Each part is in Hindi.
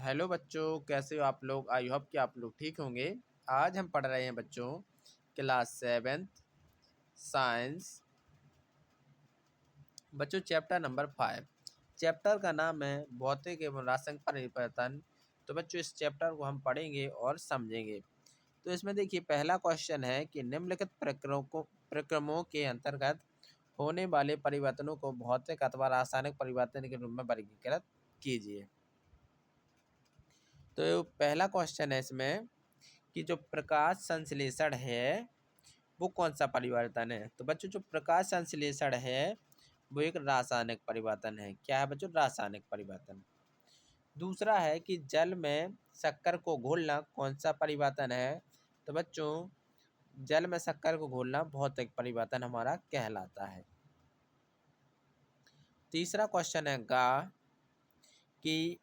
हेलो बच्चों, कैसे हो आप लोग। आई होप कि आप लोग ठीक होंगे। आज हम पढ़ रहे हैं बच्चों क्लास 7th साइंस बच्चों चैप्टर नंबर 5। चैप्टर का नाम है भौतिक एवं रासायनिक परिवर्तन। तो बच्चों इस चैप्टर को हम पढ़ेंगे और समझेंगे। तो इसमें देखिए पहला क्वेश्चन है कि निम्नलिखित प्रक्रमों के अंतर्गत होने वाले परिवर्तनों को भौतिक अथवा रासायनिक परिवर्तन के रूप में वर्गीकृत कीजिए। तो पहला क्वेश्चन है इसमें कि जो प्रकाश संश्लेषण है वो कौन सा परिवर्तन है। तो बच्चों जो प्रकाश संश्लेषण है वो एक रासायनिक परिवर्तन है। क्या है बच्चों? रासायनिक परिवर्तन। दूसरा है कि जल में शक्कर को घोलना कौन सा परिवर्तन है। तो बच्चों जल में शक्कर को घोलना भौतिक परिवर्तन हमारा कहलाता है। तीसरा क्वेश्चन है गा कि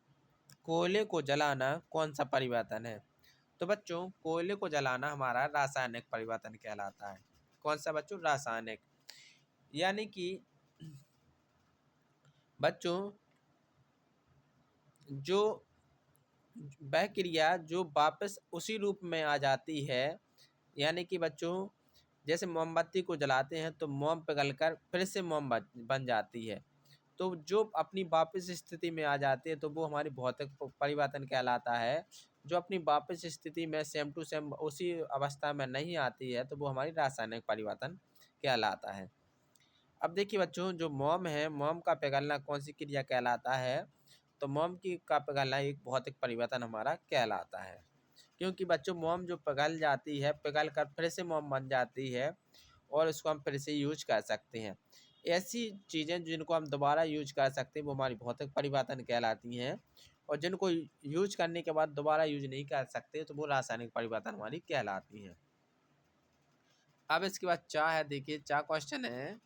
कोयले को जलाना कौन सा परिवर्तन है। तो बच्चों कोयले को जलाना हमारा रासायनिक परिवर्तन कहलाता है। कौन सा बच्चों? रासायनिक। यानी कि बच्चों जो वह क्रिया जो वापस उसी रूप में आ जाती है, यानी कि बच्चों जैसे मोमबत्ती को जलाते हैं तो मोम पिघलकर फिर से मोम बन जाती है। तो जो अपनी वापस स्थिति में आ जाती है तो वो हमारी भौतिक परिवर्तन कहलाता है। जो अपनी वापस स्थिति में सेम टू सेम उसी अवस्था में नहीं आती है तो वो हमारी रासायनिक परिवर्तन कहलाता है। अब देखिए बच्चों जो मोम है, मोम का पिघलना कौन सी क्रिया कहलाता है। तो मोम की का पिघलना एक भौतिक परिवर्तन हमारा कहलाता है। क्योंकि बच्चों मोम जो पिघल जाती है, पिघल कर फिर से मोम बन जाती है और इसको हम फिर से यूज कर सकते हैं। ऐसी चीज़ें जिनको हम दोबारा यूज कर सकते हैं वो हमारी भौतिक परिवर्तन कहलाती हैं। और जिनको यूज करने के बाद दोबारा यूज नहीं कर सकते तो वो रासायनिक परिवर्तन हमारी कहलाती हैं। अब इसके बाद चा है। देखिए चा क्वेश्चन है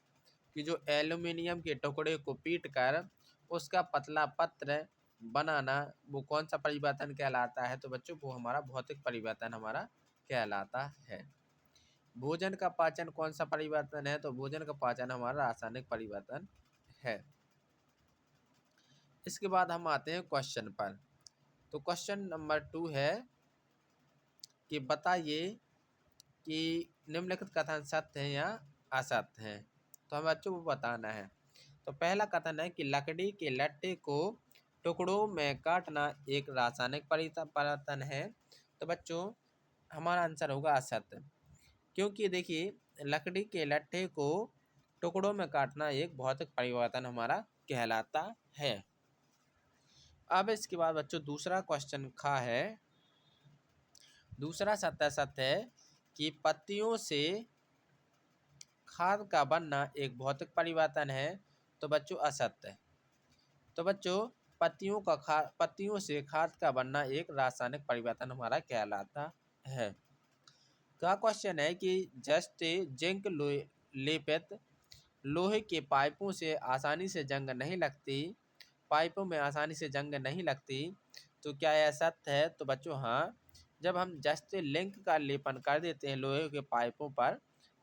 कि जो एल्युमिनियम के टुकड़े को पीट कर उसका पतला पत्र बनाना वो कौन सा परिवर्तन कहलाता है। तो बच्चों वो हमारा भौतिक परिवर्तन हमारा कहलाता है। भोजन का पाचन कौन सा परिवर्तन है। तो भोजन का पाचन हमारा रासायनिक परिवर्तन है। इसके बाद हम आते हैं क्वेश्चन पर। तो क्वेश्चन नंबर 2 है कि बताइए कि निम्नलिखित कथन सत्य हैं या असत्य हैं। तो हमें बच्चों को बताना है। तो पहला कथन है कि लकड़ी के लट्ठे को टुकड़ों में काटना एक रासायनिक परिवर्तन है। तो बच्चों हमारा आंसर होगा असत्य। क्योंकि देखिए लकड़ी के लट्ठे को टुकड़ों में काटना एक भौतिक परिवर्तन हमारा कहलाता है। अब इसके बाद बच्चों दूसरा क्वेश्चन खा है। दूसरा सत्य सत्य है कि पत्तियों से खाद का बनना एक भौतिक परिवर्तन है। तो बच्चों असत्य है। तो बच्चों पत्तियों से खाद का बनना एक रासायनिक परिवर्तन हमारा कहलाता है। का क्वेश्चन है कि जस्ट जिंक लेपित लोहे के पाइपों से आसानी से जंग नहीं लगती। पाइपों में आसानी से जंग नहीं लगती। तो क्या यह सत्य है। तो बच्चों हाँ, जब हम जस्ट लिंक का लेपन कर देते हैं लोहे के पाइपों पर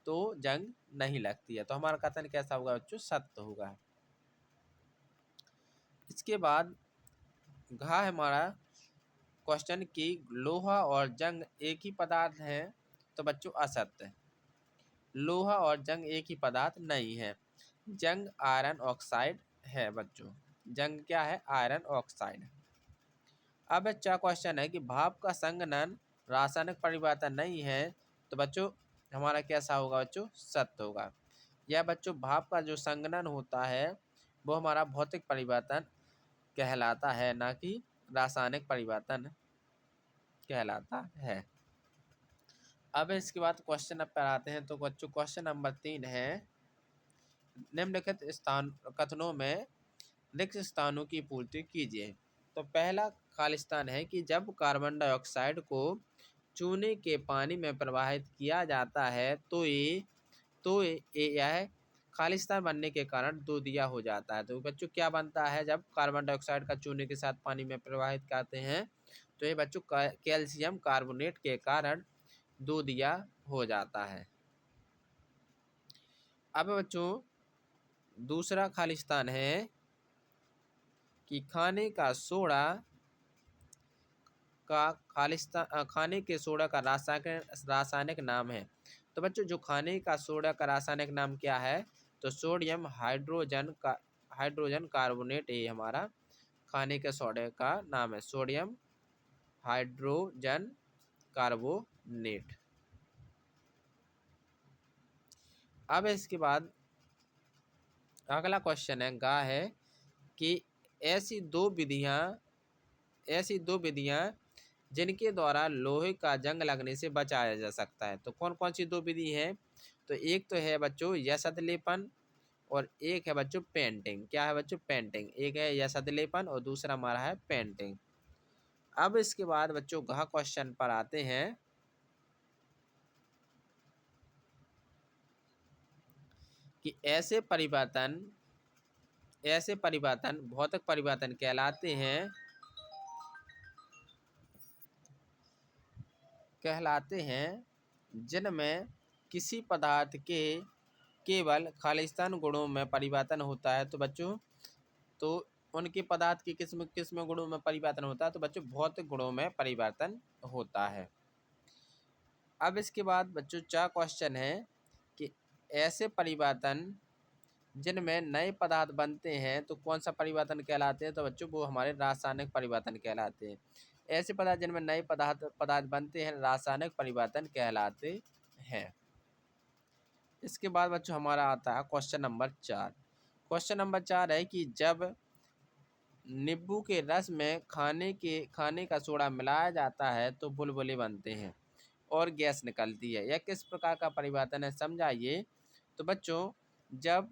तो जंग नहीं लगती है। तो हमारा कथन कैसा होगा बच्चों? सत्य होगा। इसके बाद घा हमारा क्वेश्चन कि लोहा और जंग एक ही पदार्थ है। तो बच्चों असत्य है। लोहा और जंग एक ही पदार्थ नहीं है। जंग आयरन ऑक्साइड है बच्चों। जंग क्या है? Iron oxide. अब अच्छा क्वेश्चन है कि भाप का संघनन रासायनिक परिवर्तन नहीं है। तो बच्चों हमारा कैसा होगा बच्चों? सत्य होगा। यह बच्चों भाप का जो संघनन होता है वो हमारा भौतिक परिवर्तन कहलाता है, ना कि रासायनिक परिवर्तन कहलाता है। अब इसके बाद क्वेश्चन पर आते हैं। तो बच्चों क्वेश्चन नंबर 3 है निम्नलिखित स्थान कथनों में रिक्त स्थानों की पूर्ति कीजिए। तो पहला खालिस्तान है कि जब कार्बन डाइऑक्साइड को चूने के पानी में प्रवाहित किया जाता है तो यह खालिस्तान बनने के कारण दूधिया हो जाता है। तो बच्चों क्या बनता है जब कार्बन डाइऑक्साइड का चूने के साथ पानी में प्रवाहित करते हैं। तो ये बच्चों कैल्शियम कार्बोनेट के कारण दूधिया हो जाता है। अब बच्चों दूसरा खालिस्तान है कि खाने का सोडा का खाने के सोडा का रासायनिक नाम है। तो बच्चों जो खाने का सोडा का रासायनिक नाम क्या है? तो सोडियम हाइड्रोजन कार्बोनेट, ये हमारा खाने के सोडे का नाम है, सोडियम हाइड्रोजन कार्बोनेट। अब इसके बाद अगला क्वेश्चन है कि ऐसी दो विधियां जिनके द्वारा लोहे का जंग लगने से बचाया जा सकता है। तो कौन कौन सी दो विधि हैं? तो एक तो है बच्चों यशत लेपन, और एक है बच्चों पेंटिंग। क्या है बच्चों? पेंटिंग। एक है यशत लेपन और दूसरा हमारा है पेंटिंग। अब इसके बाद बच्चों घ क्वेश्चन पर आते हैं कि ऐसे परिवर्तन भौतिक परिवर्तन कहलाते हैं जिनमें किसी पदार्थ के केवल खालिस्तान गुणों में परिवर्तन होता है। तो बच्चों तो उनके पदार्थ की किस में गुणों में परिवर्तन होता है? तो बच्चों भौतिक गुणों में परिवर्तन होता है। अब इसके बाद बच्चों चार क्वेश्चन है कि ऐसे परिवर्तन जिनमें नए पदार्थ बनते हैं तो कौन सा परिवर्तन कहलाते हैं? तो बच्चों वो हमारे रासायनिक परिवर्तन कहलाते हैं। ऐसे पदार्थ जिनमें नए पदार्थ बनते हैं रासायनिक परिवर्तन कहलाते हैं। इसके बाद बच्चों हमारा आता है क्वेश्चन नंबर 4। क्वेश्चन नंबर 4 है कि जब नींबू के रस में खाने का सोडा मिलाया जाता है तो बुलबुले बनते हैं और गैस निकलती है। यह किस प्रकार का परिवर्तन है, समझाइए। तो बच्चों जब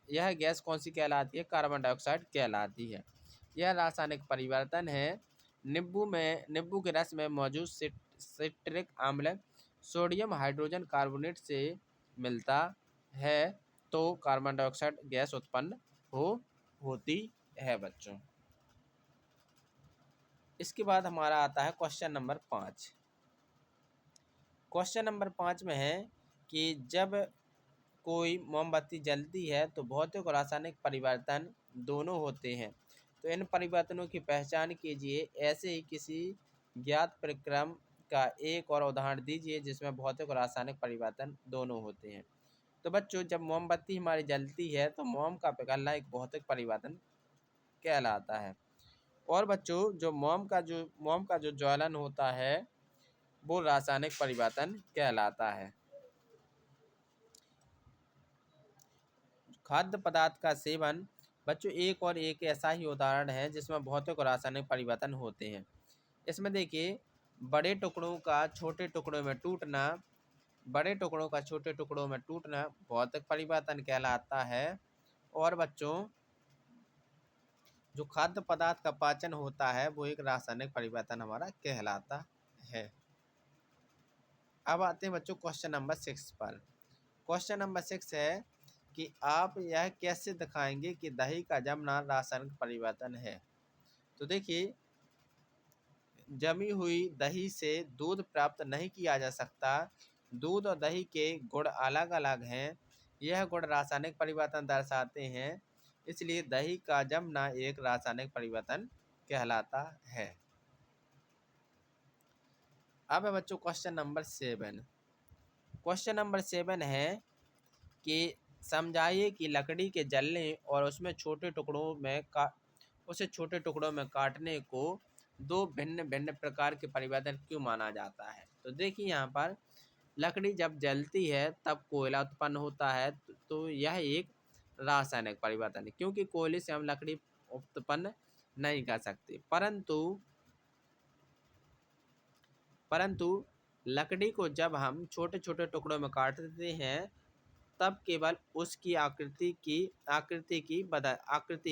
यह गैस कौन सी कहलाती है? कार्बन डाइऑक्साइड कहलाती है। यह रासायनिक परिवर्तन है। नींबू के रस में मौजूद सिट्रिक अम्ल सोडियम हाइड्रोजन कार्बोनेट से मिलता है तो कार्बन डाइऑक्साइड गैस उत्पन्न होती है बच्चों। इसके बाद हमारा आता है क्वेश्चन नंबर 5। क्वेश्चन नंबर 5 में है कि जब कोई मोमबत्ती जलती है तो भौतिक और रासायनिक परिवर्तन दोनों होते हैं। तो इन परिवर्तनों की पहचान कीजिए। ऐसे ही किसी ज्ञात परिक्रम का एक और उदाहरण दीजिए जिसमें भौतिक और रासायनिक परिवर्तन दोनों होते हैं। तो बच्चों जब मोमबत्ती हमारी जलती है तो मोम का पिघलना एक भौतिक परिवर्तन कहलाता है। और बच्चों जो मोम का जो ज्वलन होता है वो रासायनिक परिवर्तन कहलाता है। खाद्य पदार्थ का सेवन बच्चों एक ऐसा ही उदाहरण है जिसमें भौतिक और रासायनिक परिवर्तन होते हैं। इसमें देखिए बड़े टुकड़ों का छोटे टुकड़ों में टूटना भौतिक परिवर्तन कहलाता है। और बच्चों जो खाद्य पदार्थ का पाचन होता है वो एक रासायनिक परिवर्तन हमारा कहलाता है। अब आते हैं बच्चों क्वेश्चन नंबर 6 पर। क्वेश्चन नंबर 6 है कि आप यह कैसे दिखाएंगे कि दही का जमना रासायनिक परिवर्तन है। तो देखिए जमी हुई दही से दूध प्राप्त नहीं किया जा सकता। दूध और दही के गुण अलग अलग हैं। यह गुण रासायनिक परिवर्तन दर्शाते हैं, इसलिए दही का जमना एक रासायनिक परिवर्तन कहलाता है। अब है बच्चों क्वेश्चन नंबर 7। क्वेश्चन नंबर 7 है कि समझाइए कि लकड़ी के जलने और उसे छोटे टुकड़ों में काटने को दो भिन्न भिन्न प्रकार के परिवर्तन क्यों माना जाता है। तो देखिए यहाँ पर लकड़ी जब जलती है तब कोयला उत्पन्न होता है, तो यह एक रासायनिक परिवर्तन है क्योंकि कोयले से हम लकड़ी उत्पन्न नहीं कर सकते। परंतु लकड़ी को जब हम छोटे छोटे टुकड़ों में काटते हैं तब केवल उसकी आकृति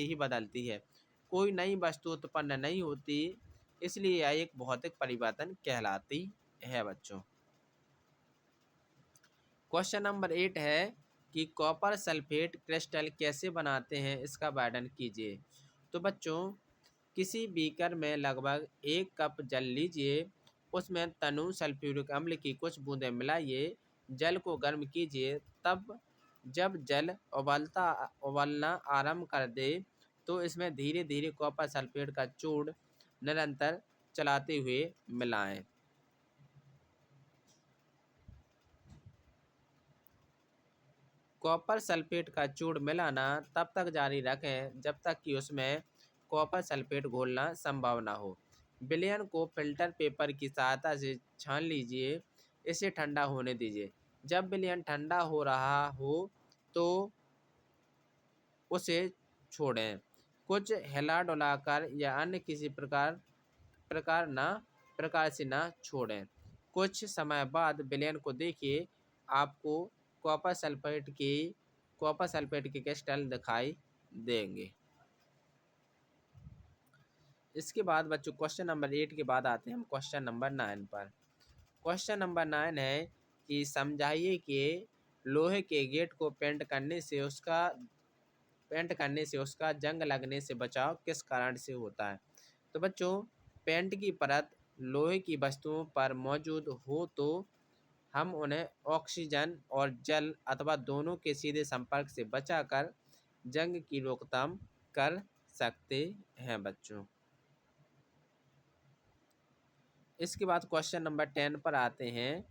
ही बदलती है, कोई नई वस्तु उत्पन्न नहीं होती, इसलिए यह एक भौतिक परिवर्तन कहलाती है बच्चों। क्वेश्चन नंबर 8 है कि कॉपर सल्फेट क्रिस्टल कैसे बनाते हैं, इसका वर्णन कीजिए। तो बच्चों किसी बीकर में लगभग 1 कप जल लीजिए, उसमें तनु सल्फ्यूरिक अम्ल की कुछ बूंदें मिलाइए, जल को गर्म कीजिए, तब जब जल उबलना आरंभ कर दे तो इसमें धीरे धीरे कॉपर सल्फेट का चूर्ण निरंतर चलाते हुए मिलाएं। कॉपर सल्फेट का चूर्ण मिलाना तब तक जारी रखें जब तक कि उसमें कॉपर सल्फेट घोलना संभव ना हो। विलयन को फिल्टर पेपर की सहायता से छान लीजिए। इसे ठंडा होने दीजिए। जब विलयन ठंडा हो रहा हो तो उसे छोड़ें। कुछ हिला डुलाकर या अन्य किसी प्रकार से ना छोड़ें। कुछ समय बाद विलयन को देखिए, आपको कॉपर सल्फेट के क्रिस्टल दिखाई देंगे। इसके बाद बच्चों क्वेश्चन नंबर 8 के बाद आते हैं हम क्वेश्चन नंबर 9 पर। क्वेश्चन नंबर 9 है कि समझाइए कि लोहे के गेट को पेंट करने से उसका जंग लगने से बचाव किस कारण से होता है। तो बच्चों, पेंट की परत लोहे की वस्तुओं पर मौजूद हो तो हम उन्हें ऑक्सीजन और जल अथवा दोनों के सीधे संपर्क से बचाकर जंग की रोकथाम कर सकते हैं बच्चों। इसके बाद क्वेश्चन नंबर 10 पर आते हैं।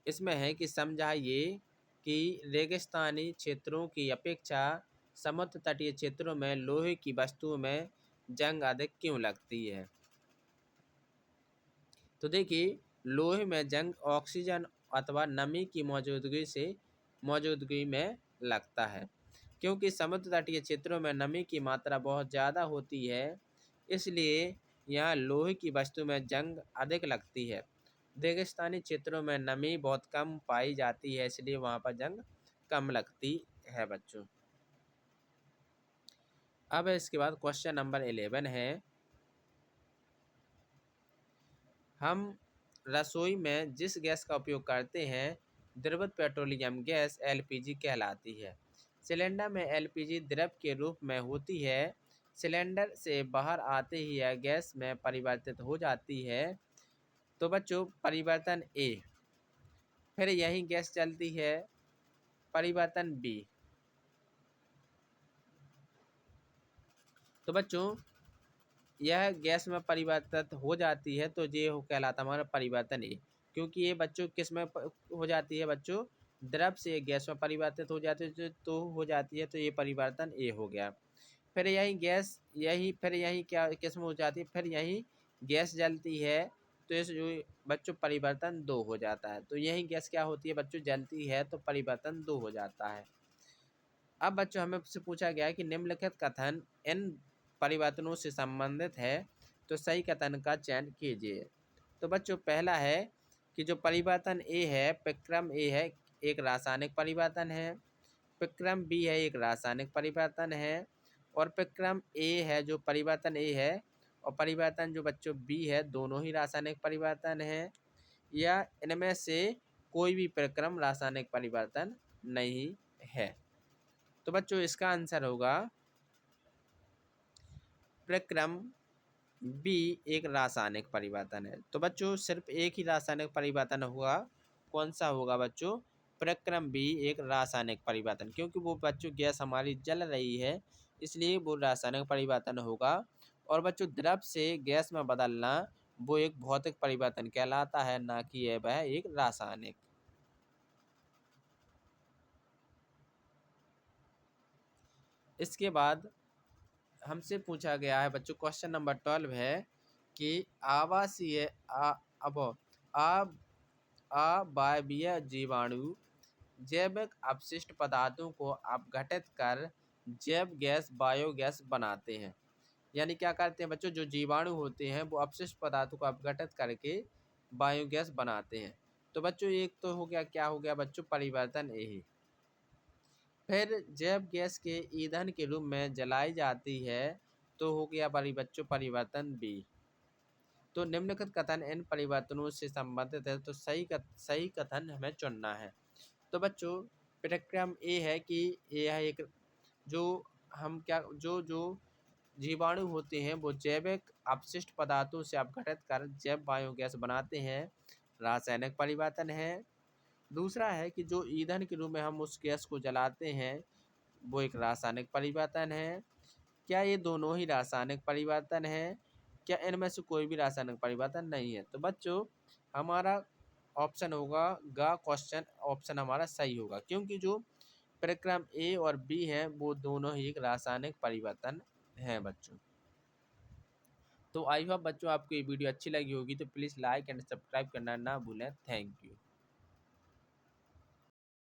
इसमें है कि समझाइए कि रेगिस्तानी क्षेत्रों की अपेक्षा समुद्र तटीय क्षेत्रों में लोहे की वस्तुओं में जंग अधिक क्यों लगती है। तो देखिए, लोहे में जंग ऑक्सीजन अथवा नमी की मौजूदगी में लगता है, क्योंकि समुद्र तटीय क्षेत्रों में नमी की मात्रा बहुत ज़्यादा होती है, इसलिए यहाँ लोहे की वस्तु में जंग अधिक लगती है। रेगिस्तानी क्षेत्रों में नमी बहुत कम पाई जाती है, इसलिए वहाँ पर जंग कम लगती है बच्चों। अब इसके बाद क्वेश्चन नंबर 11 है, हम रसोई में जिस गैस का उपयोग करते हैं द्रवित पेट्रोलियम गैस एलपीजी कहलाती है। सिलेंडर में एलपीजी द्रव के रूप में होती है। सिलेंडर से बाहर आते ही यह गैस में परिवर्तित हो जाती है। तो बच्चों, परिवर्तन ए। फिर यही गैस चलती है। परिवर्तन बी। तो बच्चों, यह गैस में परिवर्तित हो जाती है तो ये कहलाता हमारा परिवर्तन ए। क्योंकि ये बच्चों किस में हो जाती है बच्चों, द्रव से गैस में परिवर्तित हो जाती है तो ये परिवर्तन ए हो गया। फिर यही क्या किस में हो जाती है, फिर यही गैस जलती है तो इस जो बच्चों परिवर्तन 2 हो जाता है। तो यही गैस क्या होती है बच्चों, जलती है तो परिवर्तन 2 हो जाता है। अब बच्चों, हमें से पूछा गया है कि निम्नलिखित कथन इन परिवर्तनों से संबंधित है, तो सही कथन का चयन कीजिए। तो बच्चों, पहला है कि जो परिवर्तन ए है, प्रक्रम ए है, एक रासायनिक परिवर्तन है। प्रक्रम बी है, एक रासायनिक परिवर्तन है। और प्रक्रम ए है, जो परिवर्तन ए है और परिवर्तन जो बच्चों बी है, दोनों ही रासायनिक परिवर्तन है, या इनमें से कोई भी प्रक्रम रासायनिक परिवर्तन नहीं है। तो बच्चों, इसका आंसर होगा प्रक्रम बी एक रासायनिक परिवर्तन है। तो बच्चों, सिर्फ एक ही रासायनिक परिवर्तन होगा। कौन सा होगा बच्चों, प्रक्रम बी एक रासायनिक परिवर्तन, क्योंकि वो बच्चों गैस हमारी जल रही है, इसलिए वो रासायनिक परिवर्तन होगा। और बच्चों, द्रव से गैस में बदलना वो एक भौतिक परिवर्तन कहलाता है, ना कि वह एक रासायनिक। इसके बाद हमसे पूछा गया है बच्चों, क्वेश्चन नंबर 12 है कि आवासीय अब अवायवीय जीवाणु जैविक अपशिष्ट पदार्थों को अपघटित कर जैव गैस बायोगैस बनाते हैं। यानी क्या करते हैं बच्चों, जो जीवाणु होते हैं वो अपशिष्ट पदार्थों को अपघटित करके बायोगैस बनाते हैं। तो बच्चों, एक तो हो गया, क्या हो गया बच्चों, परिवर्तन यही। फिर जैव गैस के ईंधन के रूप में जलाई जाती है तो हो गया बच्चों परिवर्तन बी। तो निम्नलिखित कथन इन परिवर्तनों से संबंधित है, तो सही कथन हमें चुनना है। तो बच्चों, प्रक्रम ए है कि यह एक जो हम क्या जो जीवाणु होते हैं वो जैविक अपशिष्ट पदार्थों से अपघटित कर जैव बायोगैस बनाते हैं, रासायनिक परिवर्तन है। दूसरा है कि जो ईंधन के रूप में हम उस गैस को जलाते हैं वो एक रासायनिक परिवर्तन है। क्या ये दोनों ही रासायनिक परिवर्तन है? क्या इनमें से कोई भी रासायनिक परिवर्तन नहीं है? तो बच्चों हमारा ऑप्शन होगा गा क्वेश्चन ऑप्शन हमारा सही होगा, क्योंकि जो प्रक्रम ए और बी हैं वो दोनों ही एक रासायनिक परिवर्तन हैं बच्चों। तो आई होप बच्चों आपको ये वीडियो अच्छी लगी होगी, तो प्लीज़ लाइक एंड सब्सक्राइब करना ना भूलें। Thank you.